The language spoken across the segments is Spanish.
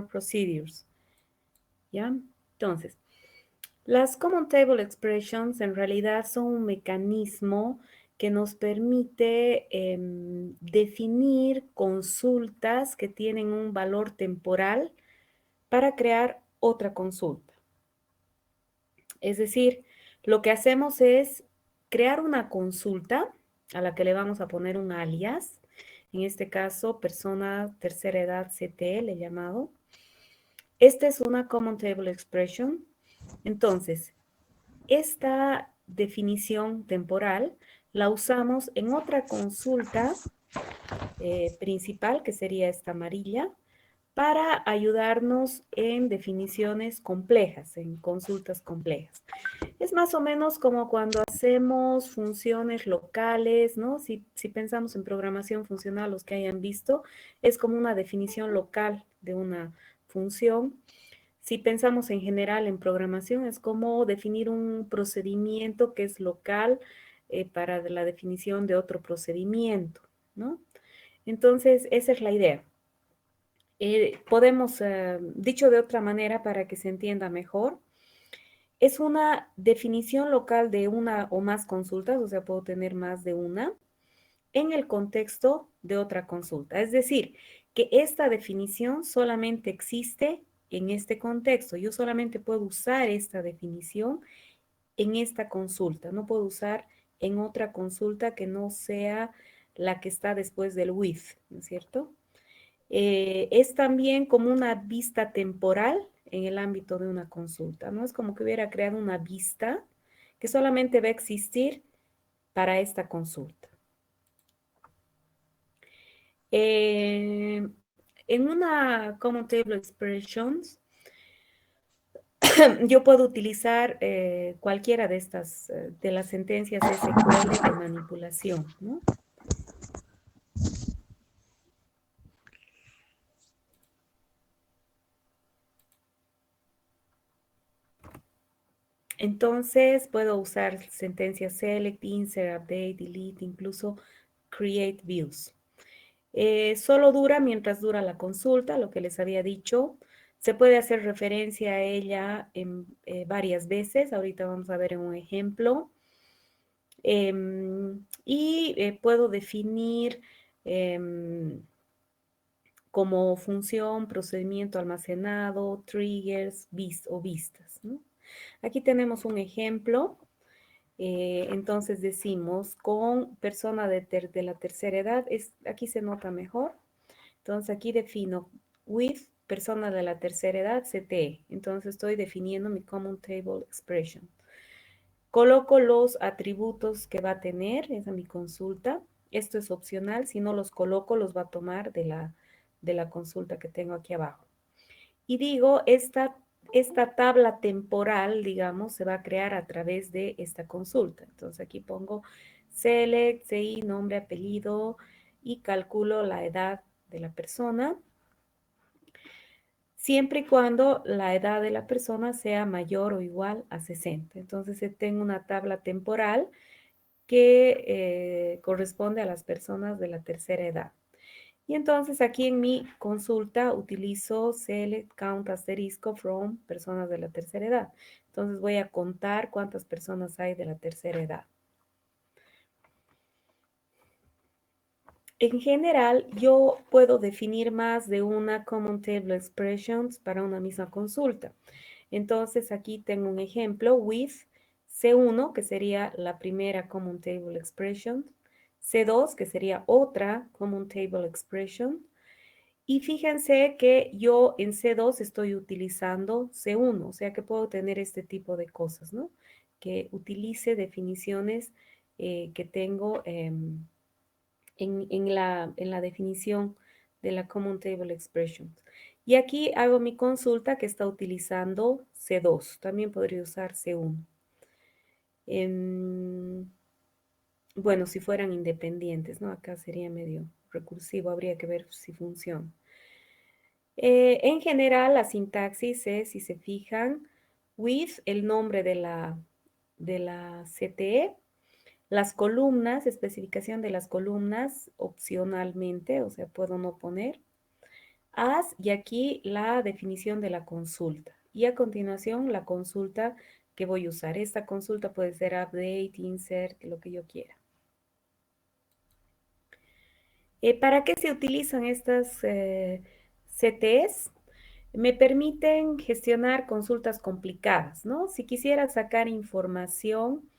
procedures. ¿Ya? Entonces, las Common Table Expressions en realidad son un mecanismo que nos permite definir consultas que tienen un valor temporal para crear otra consulta. Es decir, lo que hacemos es crear una consulta a la que le vamos a poner un alias, en este caso, persona tercera edad CT, le he llamado. Esta es una Common Table Expression. Entonces, esta definición temporal la usamos en otra consulta principal, que sería esta amarilla, para ayudarnos en definiciones complejas, en consultas complejas. Es más o menos como cuando hacemos funciones locales, ¿no? Si pensamos en programación funcional, los que hayan visto, es como una definición local de una función. Si pensamos en general en programación, es como definir un procedimiento que es local para la definición de otro procedimiento, ¿no? Entonces, esa es la idea. Podemos, dicho de otra manera para que se entienda mejor, es una definición local de una o más consultas, o sea, puedo tener más de una, en el contexto de otra consulta. Es decir, que esta definición solamente existe en este contexto. Yo solamente puedo usar esta definición en esta consulta. No puedo usar en otra consulta que no sea la que está después del with, ¿no es cierto? Es también como una vista temporal en el ámbito de una consulta, ¿no? Es como que hubiera creado una vista que solamente va a existir para esta consulta. En una Common Table Expressions, yo puedo utilizar cualquiera de estas, de las sentencias SQL de manipulación, ¿no? Entonces, puedo usar sentencias select, insert, update, delete, incluso create views. Solo dura mientras dura la consulta, lo que les había dicho. Se puede hacer referencia a ella en, varias veces. Ahorita vamos a ver en un ejemplo. Puedo definir como función, procedimiento almacenado, triggers, o vistas, ¿no? Aquí tenemos un ejemplo. Entonces decimos con persona de la tercera edad, aquí se nota mejor. Entonces aquí defino with persona de la tercera edad, CTE. Entonces estoy definiendo mi Common Table Expression. Coloco los atributos que va a tener, esa es mi consulta. Esto es opcional, si no los coloco, los va a tomar de la consulta que tengo aquí abajo. Y digo, esta tabla temporal, digamos, se va a crear a través de esta consulta. Entonces aquí pongo select, CI, nombre, apellido y calculo la edad de la persona, siempre y cuando la edad de la persona sea mayor o igual a 60. Entonces tengo una tabla temporal que corresponde a las personas de la tercera edad. Y entonces aquí en mi consulta utilizo select count asterisco from personas de la tercera edad. Entonces voy a contar cuántas personas hay de la tercera edad. En general, yo puedo definir más de una Common Table Expressions para una misma consulta. Entonces aquí tengo un ejemplo with C1, que sería la primera Common Table Expression, C2, que sería otra Common Table Expression, y fíjense que yo en C2 estoy utilizando C1, o sea que puedo tener este tipo de cosas, ¿no? Que utilice definiciones que tengo en la definición de la Common Table Expressions. Y aquí hago mi consulta que está utilizando C2. También podría usar C1. Bueno, si fueran independientes, ¿no? Acá sería medio recursivo, habría que ver si funciona. En general, la sintaxis es, si se fijan, with el nombre de la CTE, las columnas, especificación de las columnas opcionalmente, o sea, puedo no poner. as y aquí la definición de la consulta. Y a continuación la consulta que voy a usar. Esta consulta puede ser update, insert, lo que yo quiera. ¿Para qué se utilizan estas CTs? Me permiten gestionar consultas complicadas, ¿no? Si quisiera sacar información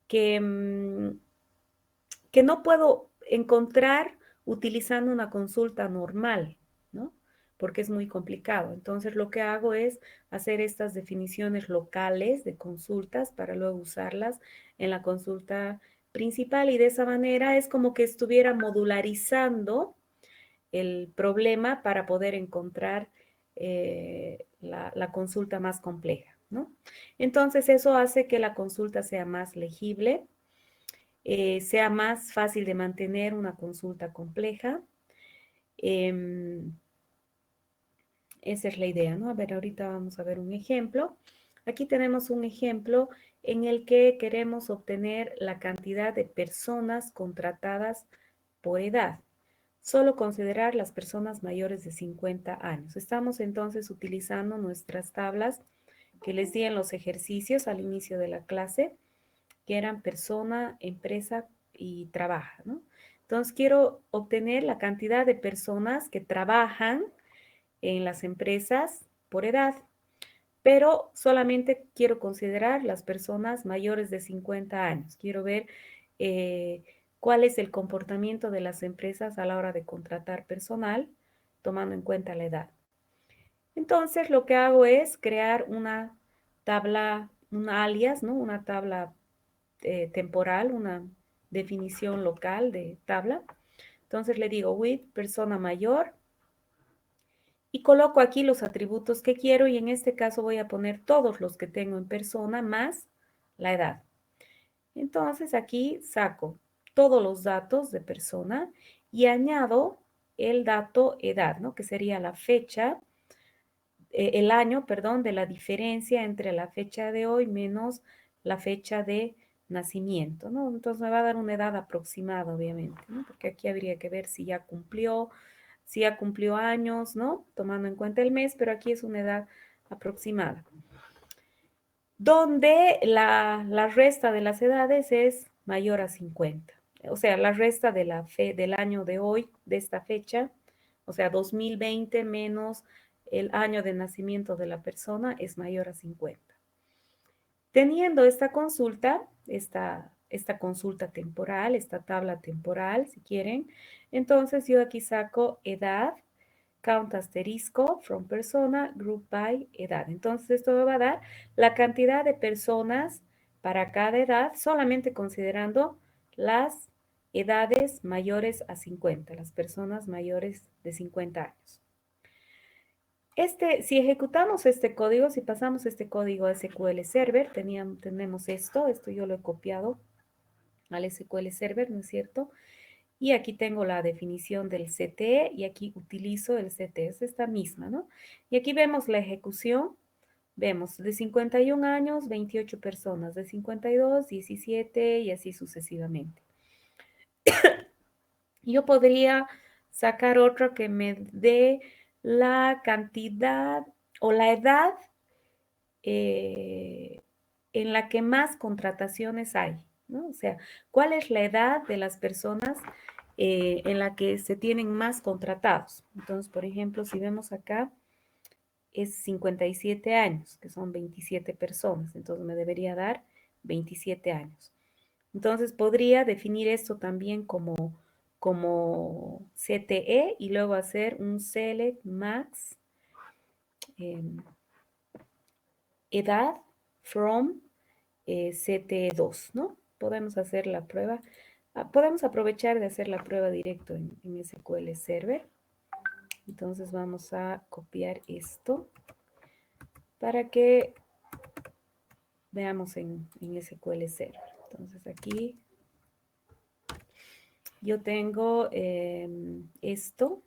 que, que no puedo encontrar utilizando una consulta normal, ¿no? Porque es muy complicado. Entonces, lo que hago es hacer estas definiciones locales de consultas para luego usarlas en la consulta principal y de esa manera es como que estuviera modularizando el problema para poder encontrar la consulta más compleja, ¿no? Entonces, eso hace que la consulta sea más legible, sea más fácil de mantener una consulta compleja. Esa es la idea, ¿no? A ver, ahorita vamos a ver un ejemplo. Aquí tenemos un ejemplo en el que queremos obtener la cantidad de personas contratadas por edad. Solo considerar las personas mayores de 50 años. Estamos entonces utilizando nuestras tablas que les di en los ejercicios al inicio de la clase, que eran persona, empresa y trabaja, ¿no? Entonces quiero obtener la cantidad de personas que trabajan en las empresas por edad, pero solamente quiero considerar las personas mayores de 50 años. Quiero ver cuál es el comportamiento de las empresas a la hora de contratar personal, tomando en cuenta la edad. Entonces, lo que hago es crear una tabla, un alias, ¿no? Una tabla temporal, una definición local de tabla. Entonces le digo with persona mayor y coloco aquí los atributos que quiero y en este caso voy a poner todos los que tengo en persona más la edad. Entonces aquí saco todos los datos de persona y añado el dato edad, ¿no? Que sería la fecha, el año, perdón, de la diferencia entre la fecha de hoy menos la fecha de nacimiento, ¿no? Entonces me va a dar una edad aproximada, obviamente, ¿no? Porque aquí habría que ver si ya cumplió años, ¿no? Tomando en cuenta el mes, pero aquí es una edad aproximada. Donde la resta de las edades es mayor a 50. O sea, la resta de del año de hoy, de esta fecha, o sea, 2020 menos el año de nacimiento de la persona es mayor a 50. Teniendo esta consulta, esta consulta temporal, esta tabla temporal, si quieren, entonces yo aquí saco edad, count asterisco, from persona, group by edad. Entonces esto me va a dar la cantidad de personas para cada edad, solamente considerando las edades mayores a 50, las personas mayores de 50 años. Si ejecutamos este código, si pasamos este código a SQL Server, tenemos esto yo lo he copiado al SQL Server, ¿no es cierto? Y aquí tengo la definición del CTE y aquí utilizo el CTE, es esta misma, ¿no? Y aquí vemos la ejecución, vemos de 51 años, 28 personas, de 52, 17 y así sucesivamente. Yo podría sacar otro que me dé la cantidad o la edad en la que más contrataciones hay, ¿no? O sea, ¿cuál es la edad de las personas en la que se tienen más contratados? Entonces, por ejemplo, si vemos acá, es 57 años, que son 27 personas, entonces me debería dar 27 años. Entonces, podría definir esto también como CTE y luego hacer un select max edad from CT2, ¿no? Podemos hacer la prueba. Podemos aprovechar de hacer la prueba directo en SQL Server. Entonces vamos a copiar esto para que veamos en SQL Server. Entonces aquí yo tengo esto,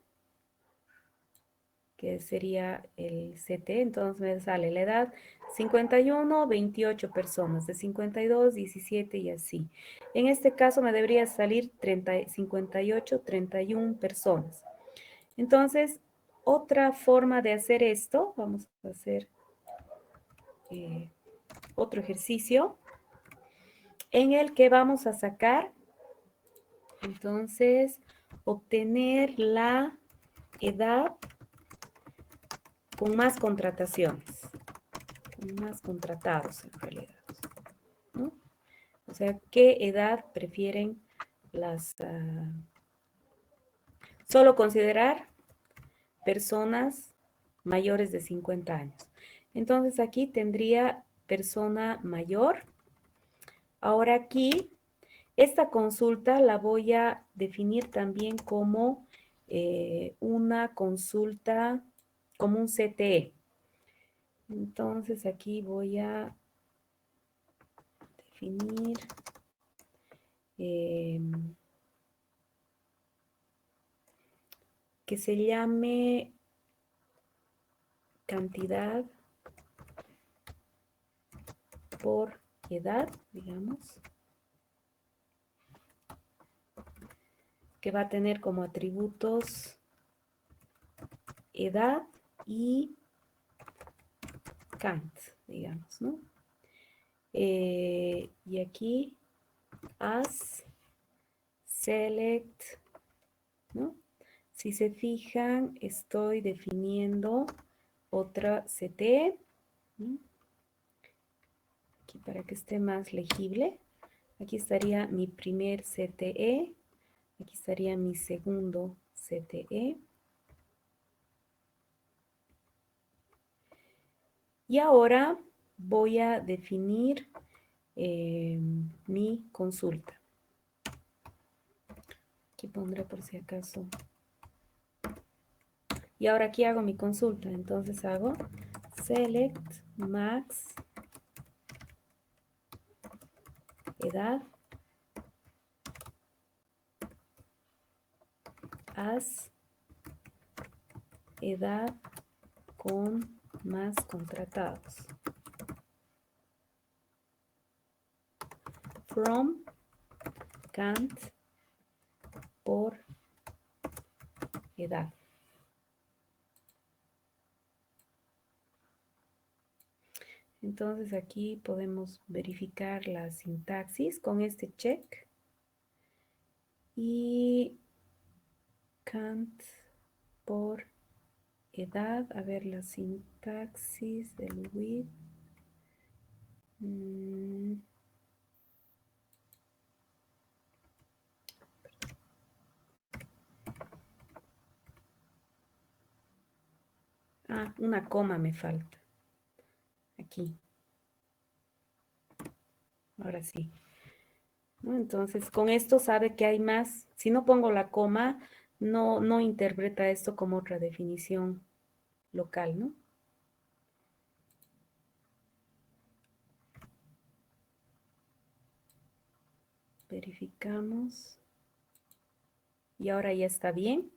que sería el CT, entonces me sale la edad 51, 28 personas, de 52, 17 y así. En este caso me debería salir 58, 31 personas. Entonces, Otra forma de hacer esto, vamos a hacer otro ejercicio en el que vamos a sacar, entonces, obtener la edad con más contrataciones, con más contratados en realidad, ¿no? O sea, ¿qué edad prefieren las... solo considerar personas mayores de 50 años. Entonces aquí tendría persona mayor. Ahora aquí, esta consulta la voy a definir también como una consulta, como un CTE. Entonces aquí voy a definir que se llame cantidad por edad, digamos, que va a tener como atributos edad y Kant, digamos, ¿no? Y aquí, as, select, ¿no? Si se fijan, estoy definiendo otra CT, ¿no? Aquí para que esté más legible. Aquí estaría mi primer CTE, aquí estaría mi segundo CTE. Y ahora voy a definir mi consulta. Aquí pondré por si acaso. Y ahora aquí hago mi consulta. Entonces hago select max edad as edad con más contratados. From Kant por edad. Entonces aquí podemos verificar la sintaxis con este check. Y Kant por edad. A ver la sintaxis del with. Una coma me falta. Aquí. Ahora sí. ¿No? Entonces, con esto sabe que hay más. Si no pongo la coma, no interpreta esto como otra definición local, ¿no? Verificamos. Y ahora ya está bien.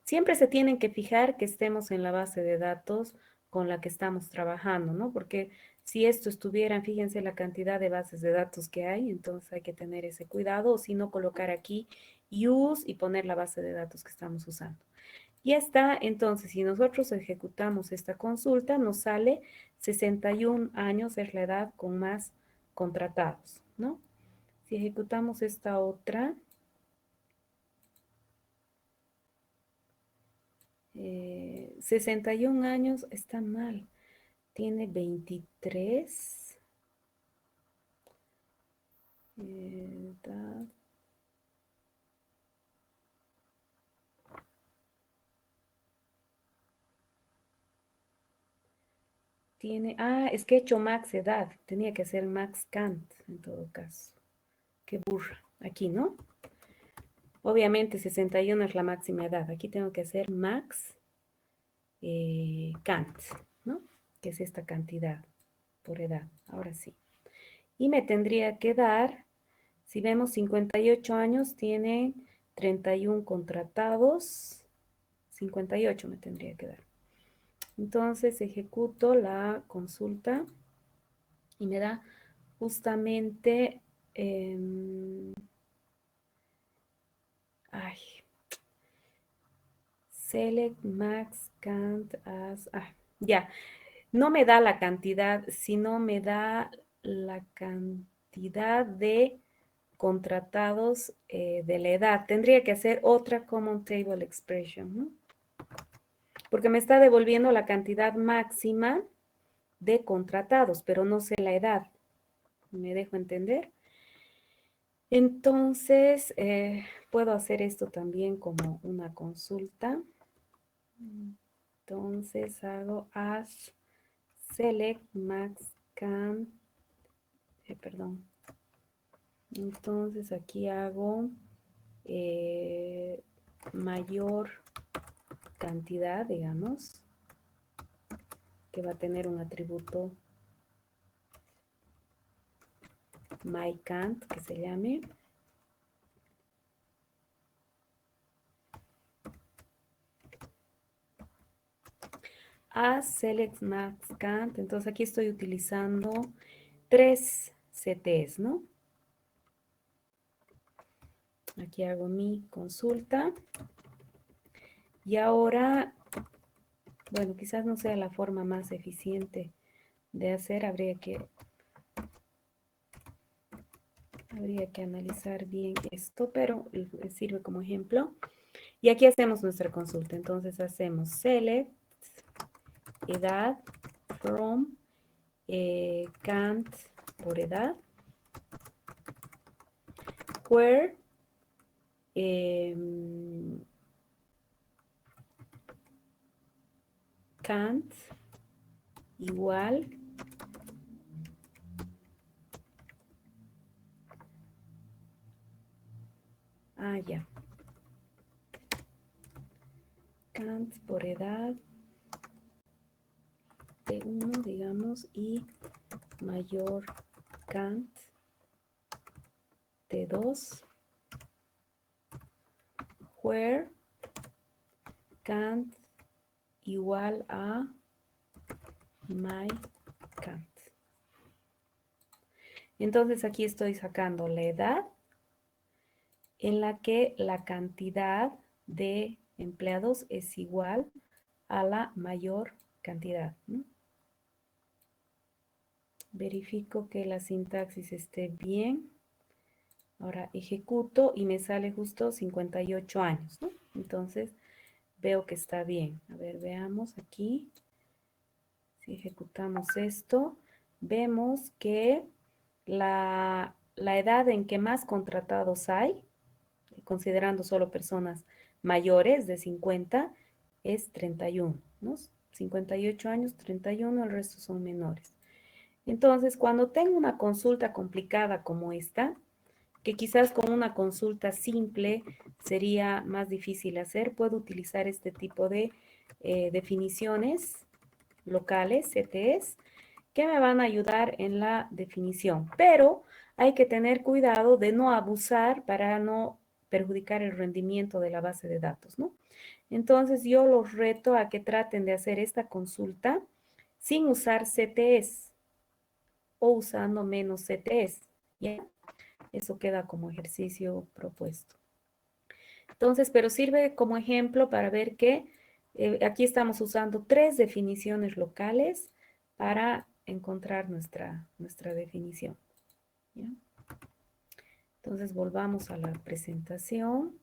Siempre se tienen que fijar que estemos en la base de datos con la que estamos trabajando, ¿no? Porque si esto estuvieran, fíjense la cantidad de bases de datos que hay, entonces hay que tener ese cuidado, o si no colocar aquí use y poner la base de datos que estamos usando. Ya está, entonces, si nosotros ejecutamos esta consulta, nos sale 61 años es la edad con más contratados, ¿no? Si ejecutamos esta otra, 61 años está mal, tiene 23, edad. Tiene, es que he hecho max edad, tenía que ser max Kant en todo caso. Qué burra, aquí, ¿no? Obviamente 61 es la máxima edad, aquí tengo que hacer max Kant, ¿no? Que es esta cantidad por edad, ahora sí. Y me tendría que dar, si vemos 58 años, tiene 31 contratados, 58 me tendría que dar. Entonces ejecuto la consulta y me da justamente, ay, Select max count as, ya, no me da la cantidad, sino me da la cantidad de contratados de la edad. Tendría que hacer otra Common Table Expression, ¿no? Porque me está devolviendo la cantidad máxima de contratados, pero no sé la edad. ¿Me dejo entender? Entonces, puedo hacer esto también como una consulta. Entonces, hago as select max can, perdón. Entonces, aquí hago mayor cantidad, digamos, que va a tener un atributo myCount, que se llame. As select max count, entonces aquí estoy utilizando 3 CTs, ¿no? Aquí hago mi consulta. Y ahora, bueno, quizás no sea la forma más eficiente de hacer, habría que analizar bien esto, pero sirve como ejemplo. Y aquí hacemos nuestra consulta. Entonces hacemos select edad from count por edad, where count igual ya. Count por edad de 1, digamos, y mayor count de 2, where count igual a my count. Entonces aquí estoy sacando la edad en la que la cantidad de empleados es igual a la mayor cantidad, ¿no? Verifico que la sintaxis esté bien. Ahora ejecuto y me sale justo 58 años, ¿no? Entonces veo que está bien. A ver, veamos aquí. Si ejecutamos esto, vemos que la edad en que más contratados hay, considerando solo personas mayores de 50, es 31, ¿no? 58 años, 31, el resto son menores. Entonces, cuando tengo una consulta complicada como esta, que quizás con una consulta simple sería más difícil hacer, puedo utilizar este tipo de definiciones locales, CTs, que me van a ayudar en la definición. Pero hay que tener cuidado de no abusar para no perjudicar el rendimiento de la base de datos, ¿no? Entonces yo los reto a que traten de hacer esta consulta sin usar CTs o usando menos CTs, ¿ya? Eso queda como ejercicio propuesto. Entonces, pero sirve como ejemplo para ver que aquí estamos usando 3 definiciones locales para encontrar nuestra definición, ¿ya? Entonces, volvamos a la presentación.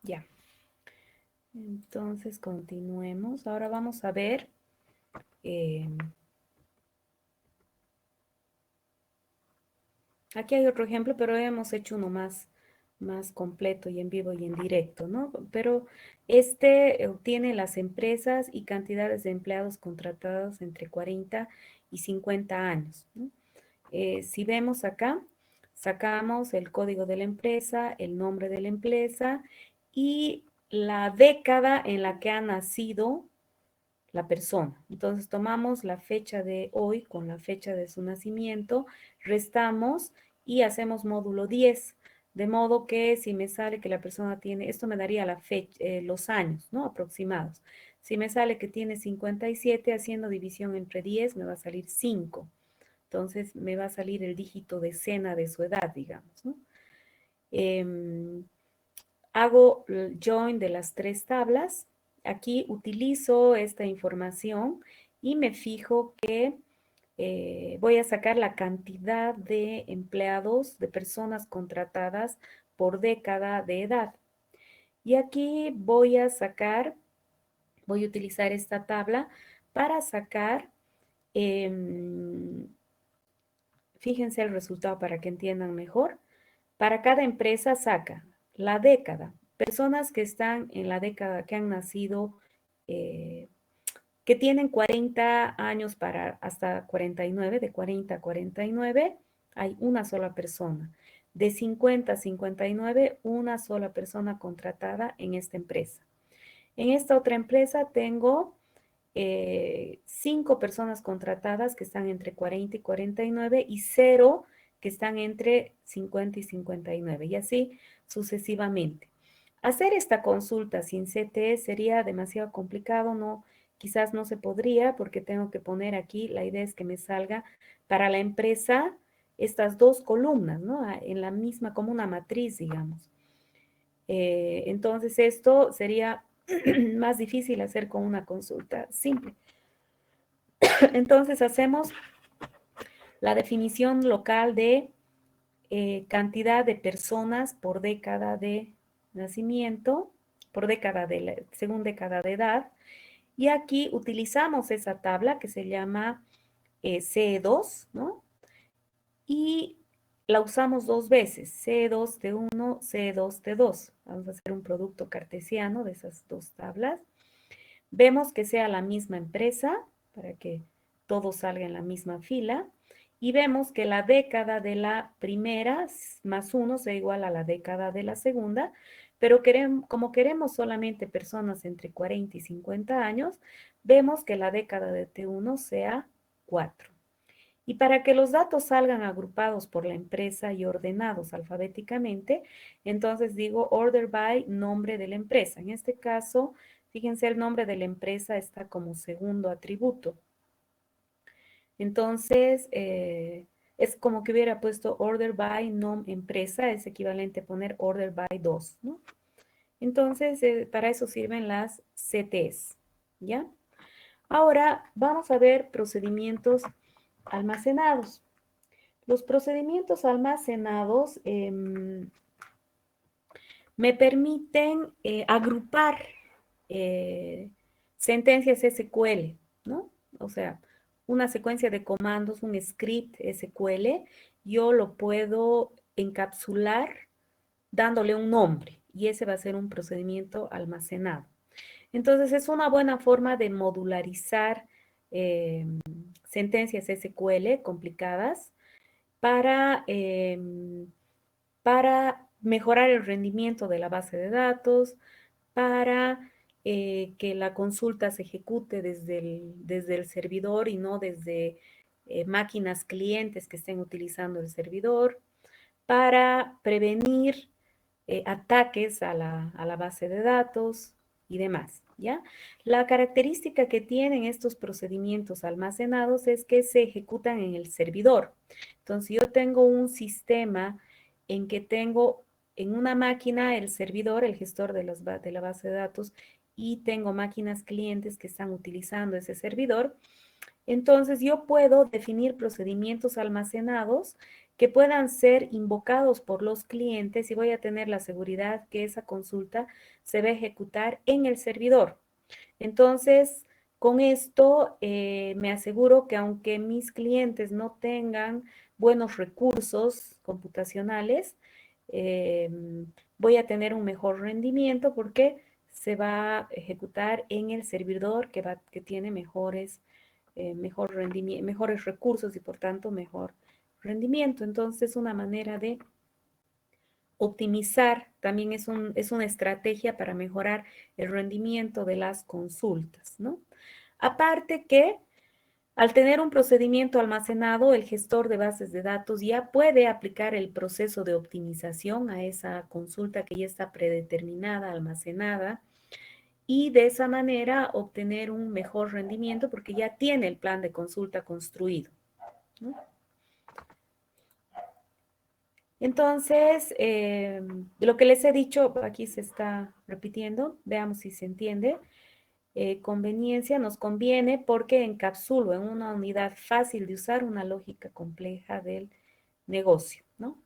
Ya. Entonces, continuemos. Ahora vamos a ver aquí hay otro ejemplo, pero hemos hecho uno más completo y en vivo y en directo, ¿no? Pero este obtiene las empresas y cantidades de empleados contratados entre 40 y 50 años, ¿no? Si vemos acá, sacamos el código de la empresa, el nombre de la empresa y la década en la que ha nacido la persona. Entonces tomamos la fecha de hoy con la fecha de su nacimiento, restamos y hacemos módulo 10. De modo que si me sale que la persona tiene, esto me daría la fecha, los años, ¿no? Aproximados. Si me sale que tiene 57, haciendo división entre 10, me va a salir 5. Entonces, me va a salir el dígito decena de su edad, digamos, ¿no? Hago el join de las tres tablas. Aquí utilizo esta información y me fijo que voy a sacar la cantidad de empleados, de personas contratadas por década de edad. Y aquí voy a utilizar esta tabla para sacar, fíjense el resultado para que entiendan mejor. Para cada empresa saca la década, personas que están en la década, que han nacido, que tienen 40 años para hasta 49, de 40 a 49, hay una sola persona. De 50 a 59, una sola persona contratada en esta empresa. En esta otra empresa tengo 5 personas contratadas que están entre 40 y 49 y 0 que están entre 50 y 59 y así sucesivamente. Hacer esta consulta sin CTE sería demasiado complicado, no, quizás no se podría porque tengo que poner aquí, la idea es que me salga para la empresa estas dos columnas, ¿no? En la misma, como una matriz, digamos. Entonces esto sería más difícil hacer con una consulta simple. Entonces hacemos la definición local de cantidad de personas por década de nacimiento, por década según década de edad. Y aquí utilizamos esa tabla que se llama CE2, ¿no? Y la usamos dos veces, CE2T1, CE2T2. Vamos a hacer un producto cartesiano de esas dos tablas. Vemos que sea la misma empresa para que todo salga en la misma fila. Y vemos que la década de la primera más 1 sea igual a la década de la segunda, pero como queremos solamente personas entre 40 y 50 años, vemos que la década de T1 sea 4. Y para que los datos salgan agrupados por la empresa y ordenados alfabéticamente, entonces digo order by nombre de la empresa. En este caso, fíjense, el nombre de la empresa está como segundo atributo. Entonces, es como que hubiera puesto order by nom empresa, es equivalente a poner order by 2, ¿no? Entonces, para eso sirven las CTs, ¿ya? Ahora, vamos a ver procedimientos almacenados. Los procedimientos almacenados me permiten agrupar sentencias SQL, ¿no? O sea, una secuencia de comandos, un script SQL, yo lo puedo encapsular dándole un nombre y ese va a ser un procedimiento almacenado. Entonces, es una buena forma de modularizar sentencias SQL complicadas para, para mejorar el rendimiento de la base de datos, para que la consulta se ejecute desde el servidor y no desde máquinas clientes que estén utilizando el servidor, para prevenir ataques a la base de datos y demás, ¿ya? La característica que tienen estos procedimientos almacenados es que se ejecutan en el servidor. Entonces, yo tengo un sistema en que tengo en una máquina el servidor, el gestor de la base de datos, y tengo máquinas clientes que están utilizando ese servidor. Entonces, yo puedo definir procedimientos almacenados que puedan ser invocados por los clientes y voy a tener la seguridad que esa consulta se va a ejecutar en el servidor. Entonces, con esto me aseguro que aunque mis clientes no tengan buenos recursos computacionales, eh, voy a tener un mejor rendimiento porque se va a ejecutar en el servidor que tiene mejores recursos y por tanto mejor rendimiento. Entonces, una manera de optimizar también es una estrategia para mejorar el rendimiento de las consultas, ¿no? Aparte que Al tener un procedimiento almacenado, el gestor de bases de datos ya puede aplicar el proceso de optimización a esa consulta que ya está predeterminada, almacenada, y de esa manera obtener un mejor rendimiento porque ya tiene el plan de consulta construido, ¿no? Entonces, lo que les he dicho, aquí se está repitiendo, veamos si se entiende. Conveniencia nos conviene porque encapsulo en una unidad fácil de usar una lógica compleja del negocio, ¿no?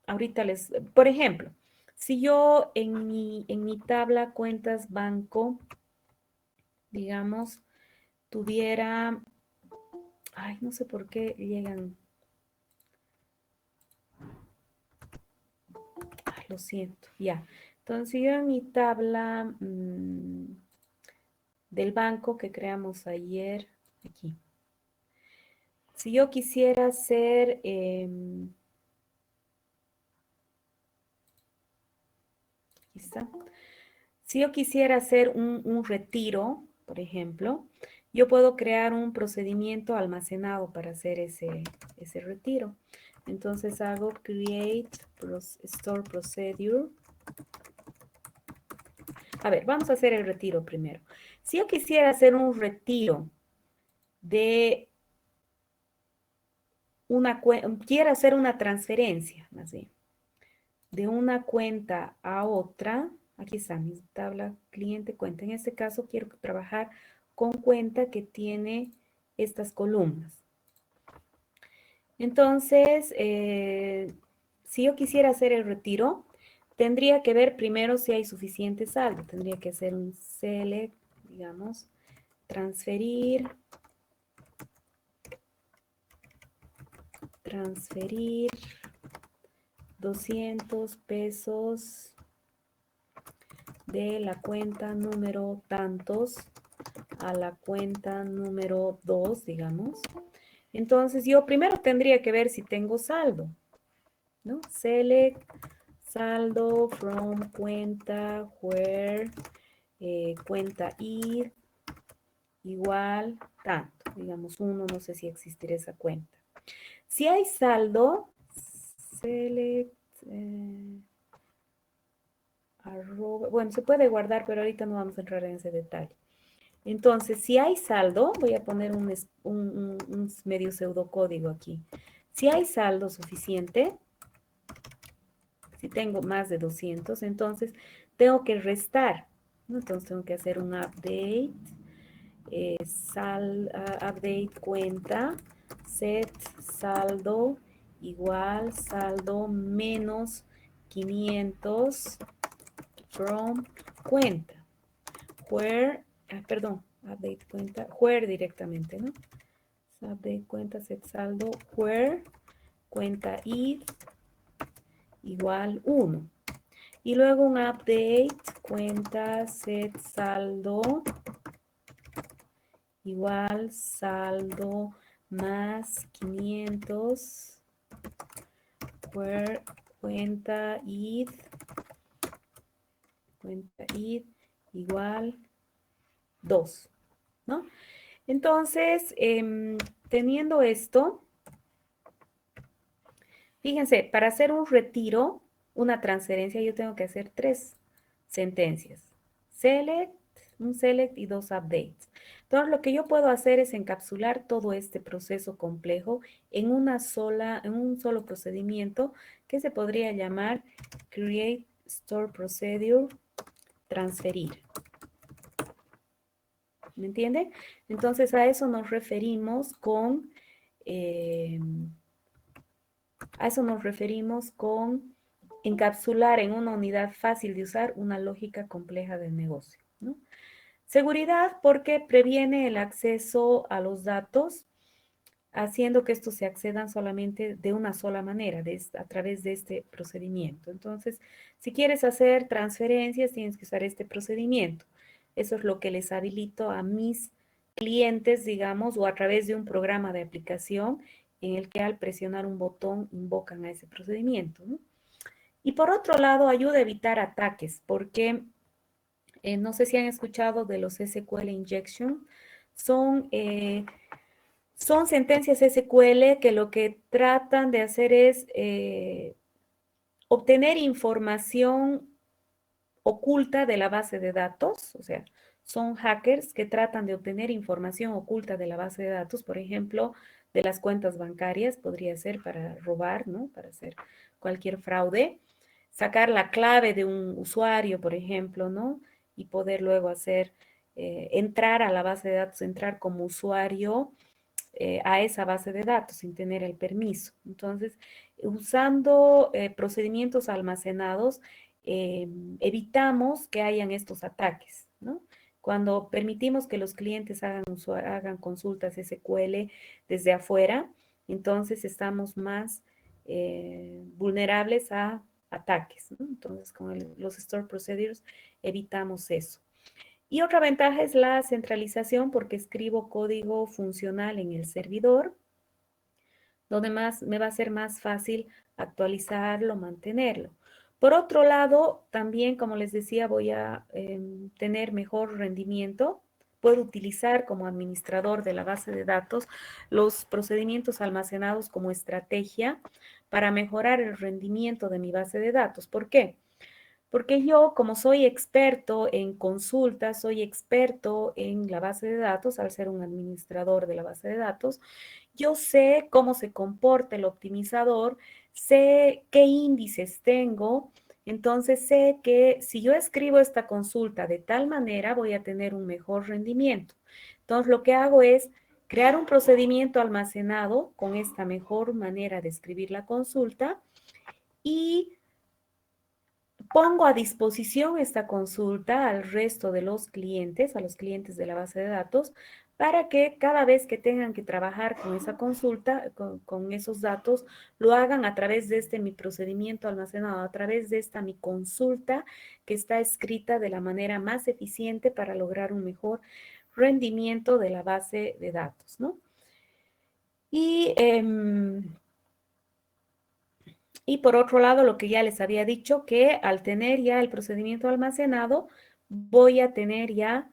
Ahorita por ejemplo, si yo en mi tabla cuentas banco, digamos, tuviera, ay, no sé por qué llegan, ay, lo siento, ya. Entonces, si yo en mi tabla del banco que creamos ayer, aquí, si yo quisiera hacer, aquí está. Si yo quisiera hacer un retiro, por ejemplo, yo puedo crear un procedimiento almacenado para hacer ese retiro. Entonces hago create store procedure. A ver, vamos a hacer el retiro primero. Si yo quisiera hacer un retiro de quiero hacer una transferencia, más bien, de una cuenta a otra. Aquí está mi tabla cliente cuenta. En este caso quiero trabajar con cuenta que tiene estas columnas. Entonces, si yo quisiera hacer el retiro, tendría que ver primero si hay suficiente saldo. Tendría que hacer un select, digamos, transferir 200 pesos de la cuenta número tantos a la cuenta número 2, digamos. Entonces, yo primero tendría que ver si tengo saldo, ¿no? Select saldo from cuenta where cuenta id igual tanto, digamos 1, no sé si existirá esa cuenta. Si hay saldo, select bueno, se puede guardar, pero ahorita no vamos a entrar en ese detalle. Entonces, si hay saldo, voy a poner un medio pseudocódigo aquí. Si hay saldo suficiente, si tengo más de 200, entonces tengo que restar, ¿no? Entonces tengo que hacer un update, update cuenta, set saldo igual saldo menos 500 from cuenta. Where, perdón, update cuenta, where directamente, ¿no? Update cuenta, set saldo, where, cuenta id igual 1. Y luego un update, cuenta, set saldo, igual saldo más 500, where, cuenta id igual 2, ¿no? Entonces, teniendo esto, fíjense, para hacer un retiro, una transferencia, yo tengo que hacer 3 sentencias. Select, un select y 2 updates. Entonces, lo que yo puedo hacer es encapsular todo este proceso complejo en en un solo procedimiento que se podría llamar Create Store Procedure Transferir. ¿Me entiende? Entonces, a eso nos referimos con encapsular en una unidad fácil de usar una lógica compleja del negocio, ¿no? Seguridad porque previene el acceso a los datos, haciendo que estos se accedan solamente de una sola manera, a través de este procedimiento. Entonces, si quieres hacer transferencias, tienes que usar este procedimiento. Eso es lo que les habilito a mis clientes, digamos, o a través de un programa de aplicación en el que al presionar un botón invocan a ese procedimiento, ¿no? Y por otro lado, ayuda a evitar ataques, porque no sé si han escuchado de los SQL injection. Son sentencias SQL que lo que tratan de hacer es obtener información oculta de la base de datos, o sea, son hackers que tratan de obtener información oculta de la base de datos, por ejemplo, de las cuentas bancarias, podría ser para robar, ¿no? Para hacer cualquier fraude, sacar la clave de un usuario, por ejemplo, ¿no? Y poder luego hacer, entrar a la base de datos, entrar como usuario a esa base de datos sin tener el permiso. Entonces, usando procedimientos almacenados, evitamos que hayan estos ataques, ¿no? Cuando permitimos que los clientes hagan consultas SQL desde afuera, entonces estamos más vulnerables a ataques, ¿no? Entonces, con los store procedures evitamos eso. Y otra ventaja es la centralización porque escribo código funcional en el servidor, donde más me va a ser más fácil actualizarlo, mantenerlo. Por otro lado, también, como les decía, voy a tener mejor rendimiento. Puedo utilizar como administrador de la base de datos los procedimientos almacenados como estrategia para mejorar el rendimiento de mi base de datos. ¿Por qué? Porque yo, como soy experto en consultas, soy experto en la base de datos, al ser un administrador de la base de datos, yo sé cómo se comporta el optimizador, sé qué índices tengo, entonces sé que si yo escribo esta consulta de tal manera, voy a tener un mejor rendimiento. Entonces, lo que hago es crear un procedimiento almacenado con esta mejor manera de escribir la consulta y pongo a disposición esta consulta al resto de los clientes, a los clientes de la base de datos, para que cada vez que tengan que trabajar con esa consulta, con esos datos, lo hagan a través de este mi procedimiento almacenado, a través de esta mi consulta que está escrita de la manera más eficiente para lograr un mejor rendimiento de la base de datos, ¿no? Y y por otro lado, lo que ya les había dicho, que al tener ya el procedimiento almacenado, voy a tener ya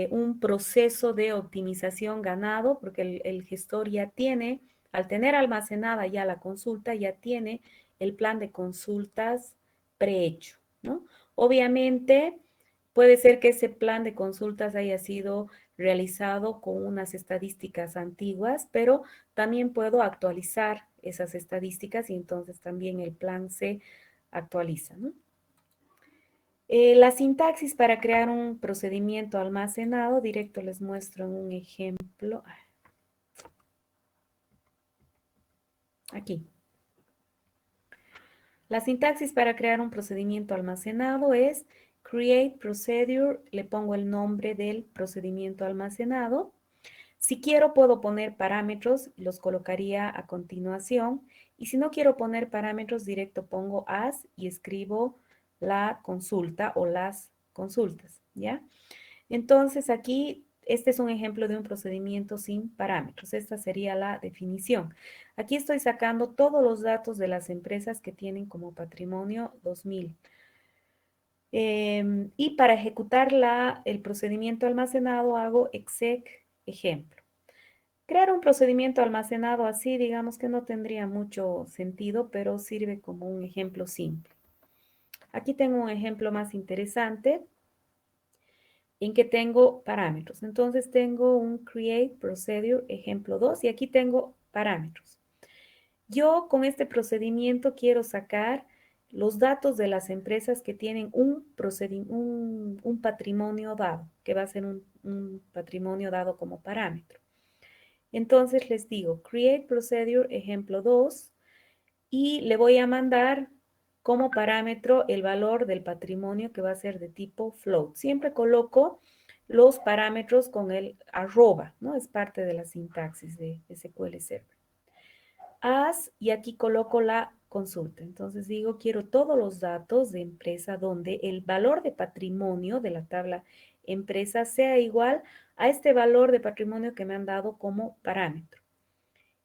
un proceso de optimización ganado, porque el gestor ya tiene, al tener almacenada ya la consulta, ya tiene el plan de consultas prehecho, ¿no? Obviamente, puede ser que ese plan de consultas haya sido realizado con unas estadísticas antiguas, pero también puedo actualizar esas estadísticas y entonces también el plan se actualiza, ¿no? La sintaxis para crear un procedimiento almacenado, directo les muestro en un ejemplo. Aquí. La sintaxis para crear un procedimiento almacenado es create procedure, le pongo el nombre del procedimiento almacenado. Si quiero, puedo poner parámetros, los colocaría a continuación. Y si no quiero poner parámetros, directo pongo as y escribo la consulta o las consultas, ¿ya? Entonces aquí, este es un ejemplo de un procedimiento sin parámetros. Esta sería la definición. Aquí estoy sacando todos los datos de las empresas que tienen como patrimonio 2000. Y para ejecutar el procedimiento almacenado hago exec ejemplo. Crear un procedimiento almacenado así, digamos que no tendría mucho sentido, pero sirve como un ejemplo simple. Aquí tengo un ejemplo más interesante en que tengo parámetros. Entonces tengo un create procedure ejemplo 2 y aquí tengo parámetros. Yo con este procedimiento quiero sacar los datos de las empresas que tienen un patrimonio dado, que va a ser un patrimonio dado como parámetro. Entonces les digo, create procedure ejemplo 2 y le voy a mandar como parámetro el valor del patrimonio que va a ser de tipo float. Siempre coloco los parámetros con el arroba, ¿no? Es parte de la sintaxis de SQL Server. As, y aquí coloco la consulta. Entonces digo, quiero todos los datos de empresa donde el valor de patrimonio de la tabla empresa sea igual a este valor de patrimonio que me han dado como parámetro.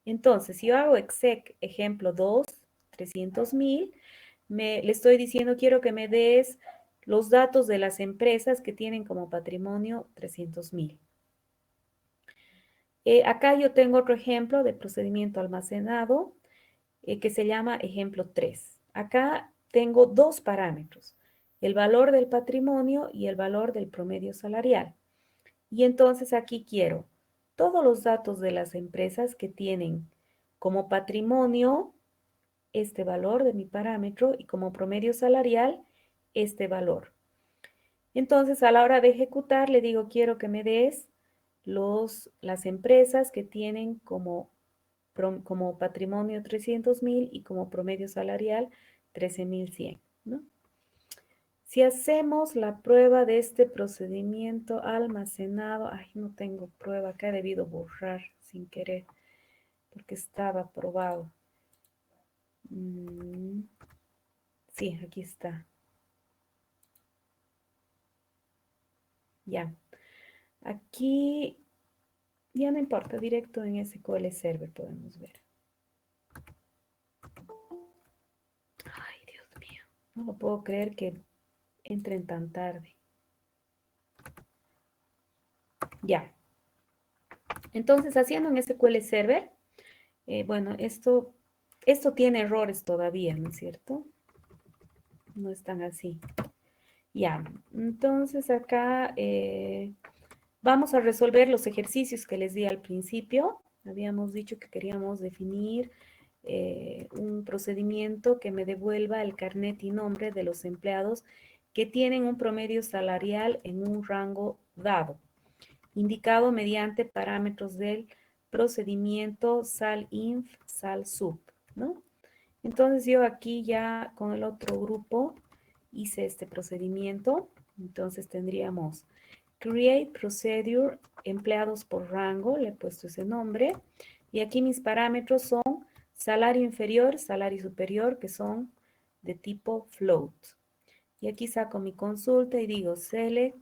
Entonces, si yo hago exec ejemplo 2, 300,000, le estoy diciendo, quiero que me des los datos de las empresas que tienen como patrimonio 300,000. Acá yo tengo otro ejemplo de procedimiento almacenado que se llama ejemplo 3. Acá tengo dos parámetros, el valor del patrimonio y el valor del promedio salarial. Y entonces aquí quiero todos los datos de las empresas que tienen como patrimonio este valor de mi parámetro y como promedio salarial este valor. Entonces a la hora de ejecutar le digo quiero que me des las empresas que tienen como patrimonio 300,000 y como promedio salarial 13,100, ¿no? Si hacemos la prueba de este procedimiento almacenado, ay, no tengo prueba, acá he debido borrar sin querer, porque estaba aprobado. Sí, aquí está. Ya. Aquí, ya no importa, directo en SQL Server podemos ver. Ay, Dios mío, no lo puedo creer que entren tan tarde. Ya. Entonces, haciendo en SQL Server, bueno, esto tiene errores todavía, ¿no es cierto? No están así. Ya, entonces acá vamos a resolver los ejercicios que les di al principio. Habíamos dicho que queríamos definir un procedimiento que me devuelva el carnet y nombre de los empleados que tienen un promedio salarial en un rango dado, indicado mediante parámetros del procedimiento SALINF, SALSUB, ¿no? Entonces yo aquí ya con el otro grupo hice este procedimiento. Entonces tendríamos Create Procedure, empleados por rango, le he puesto ese nombre. Y aquí mis parámetros son salario inferior, salario superior, que son de tipo float. Y aquí saco mi consulta y digo select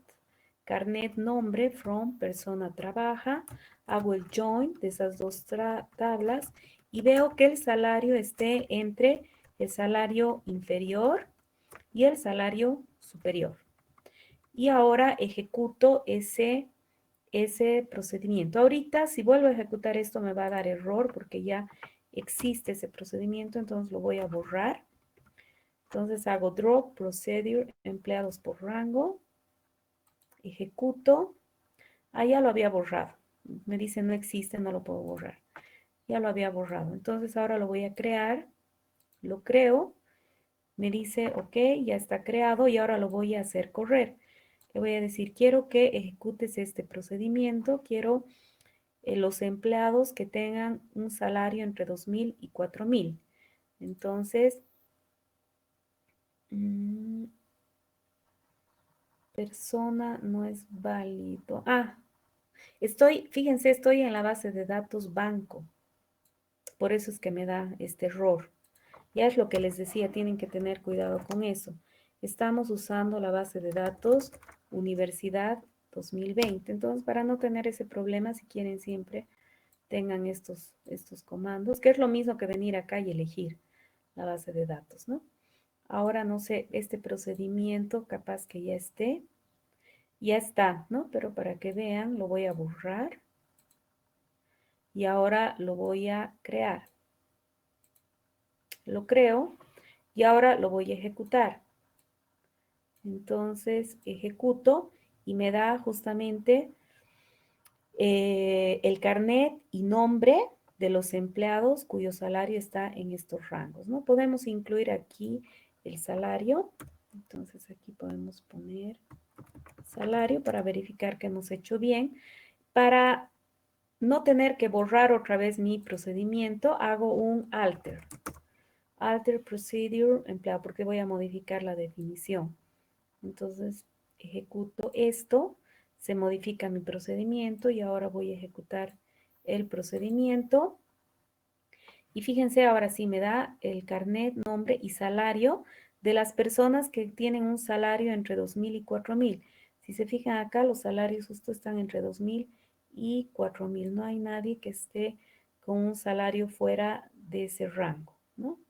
carnet nombre from persona trabaja, hago el join de esas dos tablas y veo que el salario esté entre el salario inferior y el salario superior. Y ahora ejecuto ese procedimiento. Ahorita, si vuelvo a ejecutar esto, me va a dar error porque ya existe ese procedimiento, entonces lo voy a borrar. Entonces hago drop procedure empleados por rango, ejecuto. Ah, ya lo había borrado. Me dice no existe, no lo puedo borrar. Ya lo había borrado. Entonces ahora lo voy a crear. Lo creo. Me dice, ok, ya está creado y ahora lo voy a hacer correr. Le voy a decir, quiero que ejecutes este procedimiento. Quiero los empleados que tengan un salario entre 2,000 y 4,000. Entonces, persona no es válido. Ah, fíjense, estoy en la base de datos banco. Por eso es que me da este error. Ya es lo que les decía, tienen que tener cuidado con eso. Estamos usando la base de datos Universidad 2020. Entonces, para no tener ese problema, si quieren siempre tengan estos comandos, que es lo mismo que venir acá y elegir la base de datos, ¿no? Ahora, no sé, este procedimiento capaz que ya esté. Ya está, ¿no? Pero para que vean, lo voy a borrar. Y ahora lo voy a crear. Lo creo y ahora lo voy a ejecutar. Entonces ejecuto y me da justamente el carnet y nombre de los empleados cuyo salario está en estos rangos, ¿no? Podemos incluir aquí el salario. Entonces aquí podemos poner salario para verificar que hemos hecho bien. Para no tener que borrar otra vez mi procedimiento, hago un alter. Alter procedure empleado, porque voy a modificar la definición. Entonces, ejecuto esto, se modifica mi procedimiento y ahora voy a ejecutar el procedimiento. Y fíjense, ahora sí me da el carnet, nombre y salario de las personas que tienen un salario entre 2,000 y 4,000. Si se fijan acá, los salarios justo están entre 2,000 y 4,000. No hay nadie que esté con un salario fuera de ese rango, ¿no?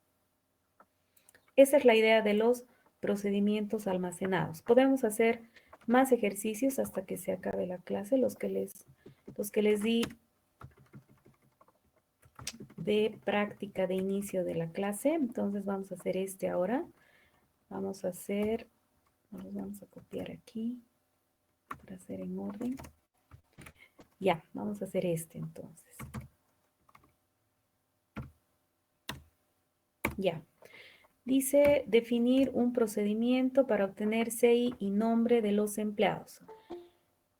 Esa es la idea de los procedimientos almacenados. Podemos hacer más ejercicios hasta que se acabe la clase, los que les di de práctica de inicio de la clase. Entonces vamos a hacer este ahora. Vamos a hacer, los vamos a copiar aquí para hacer en orden. Ya, vamos a hacer este entonces. Ya. Dice definir un procedimiento para obtener CI y nombre de los empleados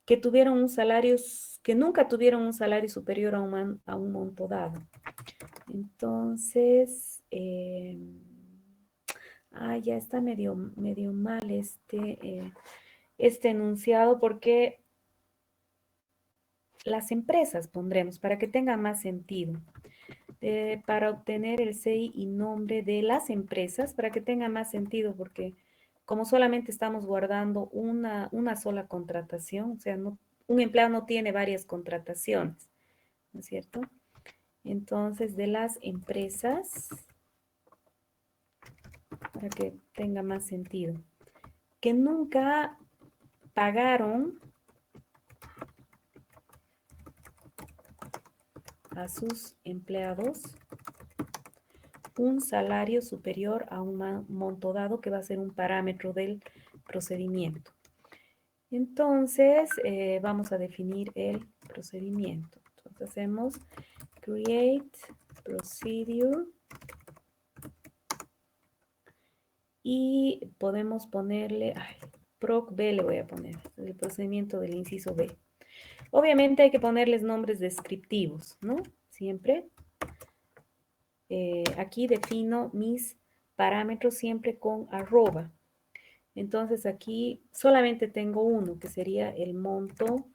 que tuvieron un salario, que nunca tuvieron un salario superior a un monto dado. Entonces, ya está medio mal este enunciado porque las empresas pondremos para que tenga más sentido. Para obtener el CI y nombre de las empresas, para que tenga más sentido, porque como solamente estamos guardando una sola contratación, o sea, un empleado no tiene varias contrataciones, ¿no es cierto? Entonces, de las empresas, para que tenga más sentido, que nunca pagaron a sus empleados un salario superior a un monto dado que va a ser un parámetro del procedimiento. Entonces, vamos a definir el procedimiento. Entonces, hacemos create procedure y podemos ponerle, proc B le voy a poner, el procedimiento del inciso B. Obviamente hay que ponerles nombres descriptivos, ¿no? Siempre. Aquí defino mis parámetros siempre con arroba. Entonces aquí solamente tengo uno, que sería el monto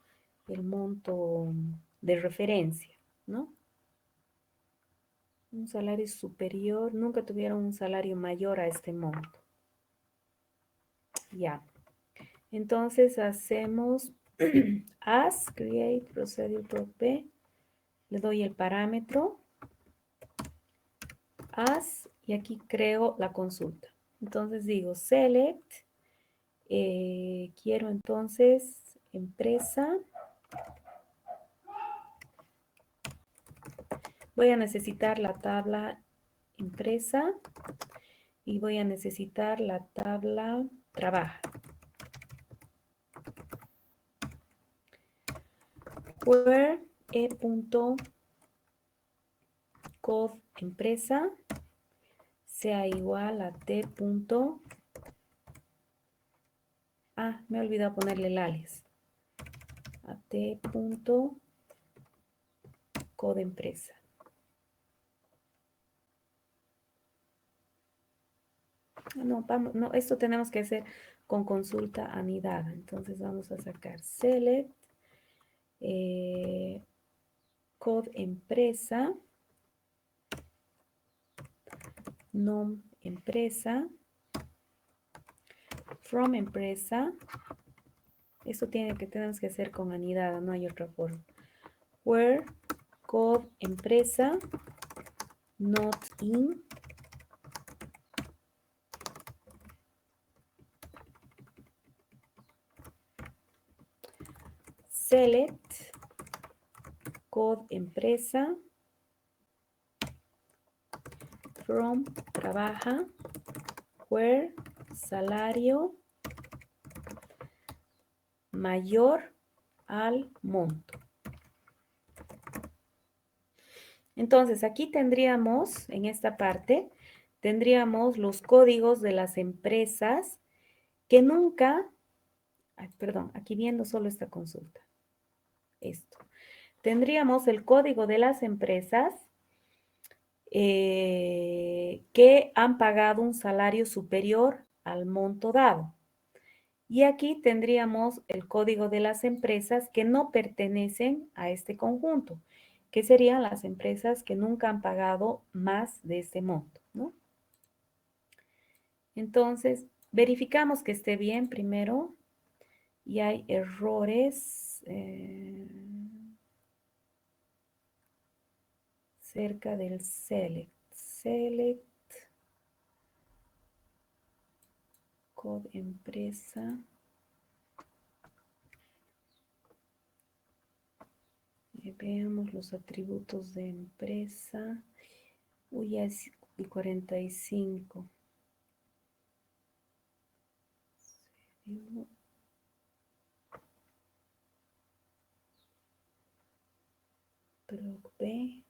de referencia, ¿no? Un salario superior, nunca tuvieron un salario mayor a este monto. Ya. Entonces hacemos as create procedure proc B, le doy el parámetro as y aquí creo la consulta. Entonces digo select, quiero entonces empresa. Voy a necesitar la tabla empresa y voy a necesitar la tabla trabaja. Where e.code empresa sea igual a t. Me he olvidado ponerle el alias. A t.code empresa. No, esto tenemos que hacer con consulta anidada. Entonces vamos a sacar select code empresa, nom empresa, from empresa. Esto tenemos que hacer con anidada, no hay otra forma. Where code empresa not in select code empresa from trabaja where salario mayor al monto. Entonces aquí tendríamos, en esta parte, tendríamos los códigos de las empresas que nunca, perdón, aquí viendo solo esta consulta. Esto. Tendríamos el código de las empresas que han pagado un salario superior al monto dado. Y aquí tendríamos el código de las empresas que no pertenecen a este conjunto, que serían las empresas que nunca han pagado más de este monto, ¿no? Entonces, verificamos que esté bien primero y hay errores cerca del select. Select code empresa. Veamos los atributos de empresa. Uy, ya es y 45. Proc B,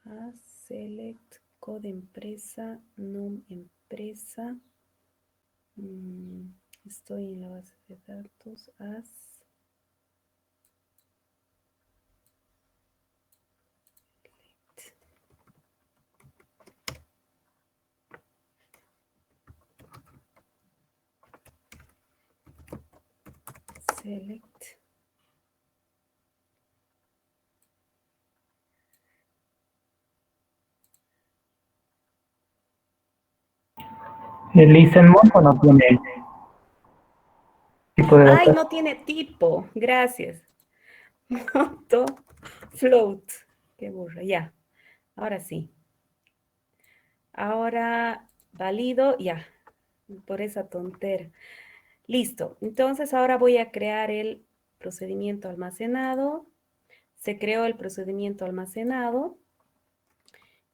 A, select, code empresa, nom empresa. Estoy en la base de datos, as. Select. ¿El listen monto no tiene tipo de Ay, datos? no tiene tipo. Gracias. Monto float. Qué burra. Ya. Ahora sí. Ahora valido. Ya. Por esa tontera. Listo. Entonces ahora voy a crear el procedimiento almacenado. Se creó el procedimiento almacenado.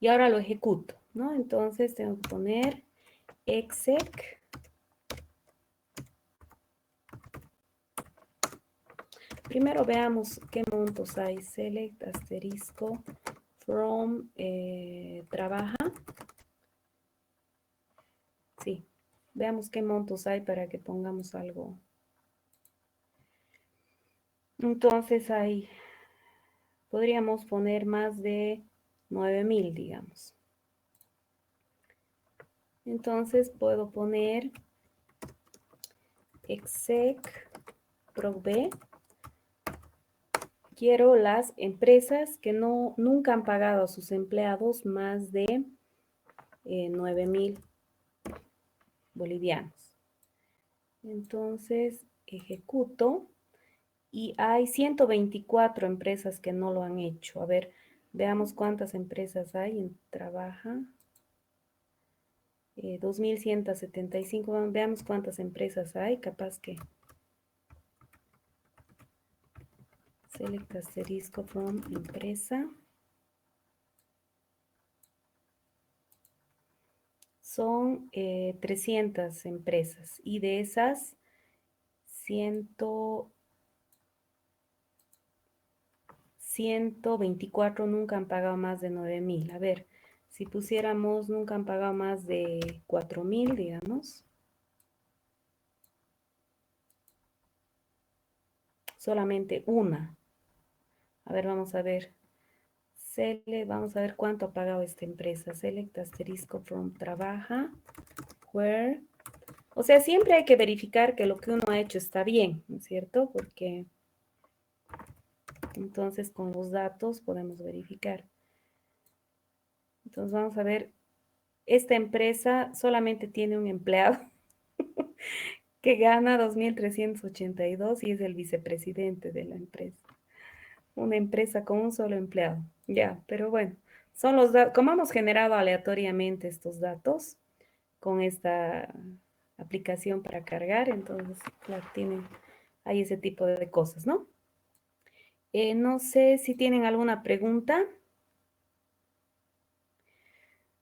Y ahora lo ejecuto, ¿no? Entonces tengo que poner exec. Primero veamos qué montos hay. Select asterisco from trabaja. Sí. Veamos qué montos hay para que pongamos algo. Entonces ahí podríamos poner más de 9,000, digamos. Entonces puedo poner exec proc B. Quiero las empresas que nunca han pagado a sus empleados más de 9,000 bolivianos. Entonces ejecuto y hay 124 empresas que no lo han hecho. A ver, veamos cuántas empresas hay en Trabaja. 2,175. Veamos cuántas empresas hay. Capaz que select asterisco from empresa. Son 300 empresas y de esas 124 nunca han pagado más de 9,000. A ver, si pusiéramos nunca han pagado más de 4,000, digamos. Solamente una. A ver, vamos a ver. Vamos a ver cuánto ha pagado esta empresa. Select asterisco from trabaja. Where. O sea, siempre hay que verificar que lo que uno ha hecho está bien, ¿no es cierto? Porque entonces con los datos podemos verificar. Entonces vamos a ver, esta empresa solamente tiene un empleado que gana 2,382 y es el vicepresidente de la empresa. Una empresa con un solo empleado. Ya, pero bueno, son los datos, como hemos generado aleatoriamente estos datos con esta aplicación para cargar, entonces, claro, hay ese tipo de cosas, ¿no? No sé si tienen alguna pregunta.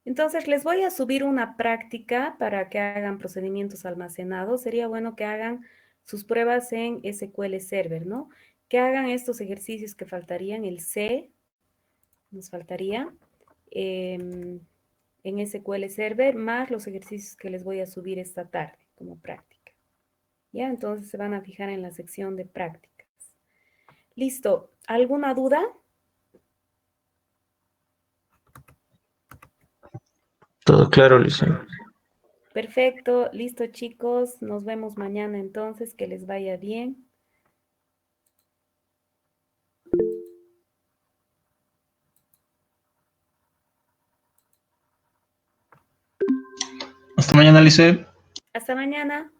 Entonces, les voy a subir una práctica para que hagan procedimientos almacenados. Sería bueno que hagan sus pruebas en SQL Server, ¿no? Que hagan estos ejercicios que faltarían, el C, nos faltaría, en SQL Server, más los ejercicios que les voy a subir esta tarde como práctica. ¿Ya? Entonces se van a fijar en la sección de prácticas. Listo. ¿Alguna duda? Todo claro, Luciano. Perfecto. Listo, chicos. Nos vemos mañana entonces. Que les vaya bien. Hasta mañana, Lice. Hasta mañana.